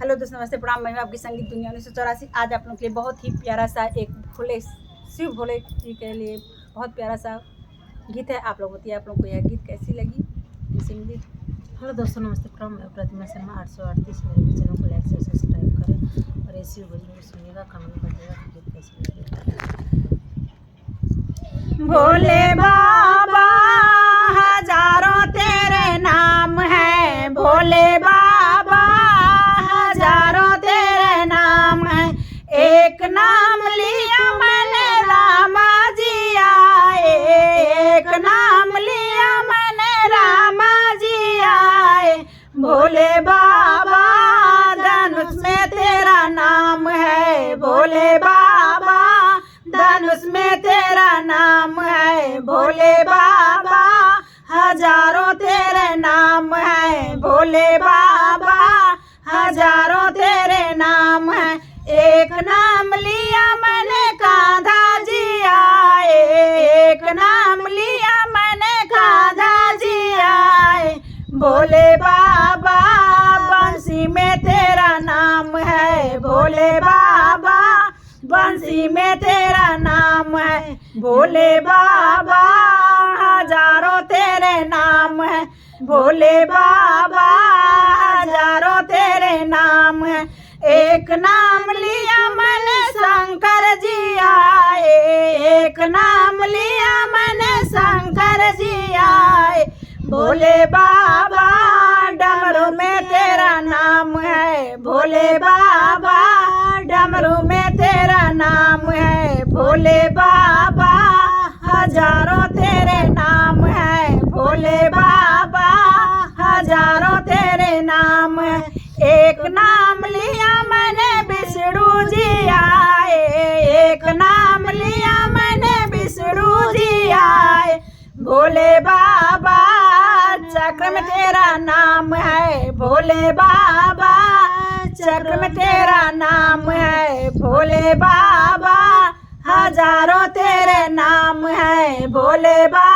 Hello दोस्तों, नमस्ते, प्रणाम। मैं हूं आपकी संगीत दुनिया 1984। आज आप लोगों के लिए बहुत ही प्यारा सा एक भोले शिव भोले जी के लिए बहुत प्यारा सा गीत है। आप लोग बताइए आप लोगों को यह गीत कैसी लगी। संगीत। हेलो दोस्तों, नमस्ते, प्रणाम। मैं प्रतिमा शर्मा 838। मेरे चैनल को लाइक से सब्सक्राइब करें और ऐसी भजन को सुनिएगा, कमेंट बताइएगा कि गीत कैसी लगी। भोले बाबा हजारों तेरे नाम है, भोले बाबा हजारों तेरे नाम है। एक नाम लिया मैंने रामा जी आए, एक नाम लिया मैंने रामा जी आए। भोले बाबा धनुष में तेरा नाम है, भोले बाबा धनुष में तेरा नाम है। भोले बाबा हजारों तेरे नाम है, भोले बाबा हजारों तेरे नाम है। एक नाम लिया मैंने कान्हा जी आए, एक नाम लिया मैंने कान्हा जी आए। भोले बाबा बंसी में तेरा नाम है, भोले बाबा बंसी में तेरा नाम है। भोले बाबा हजारों तेरे नाम है, भोले बाबा हजारों तेरे नाम है। एक नाम लिया मैंने शंकर जी आए, एक नाम लिया मैंने शंकर जी आए। भोले बाबा डमरू में तेरा नाम है, भोले बाबा डमरू में तेरा नाम है। भोले बाबा हजारों तेरे नाम है, भोले बाबा हजारों तेरे नाम है। एक नाम लिया मैंने विष्णु जी आए, एक नाम लिया मैंने विष्णु जी आए। भोले बाबा चक्र में तेरा नाम है, भोले बाबा चक्र में तेरा नाम है। भोले बाबा हजारों तेरे नाम है, भोले बाबा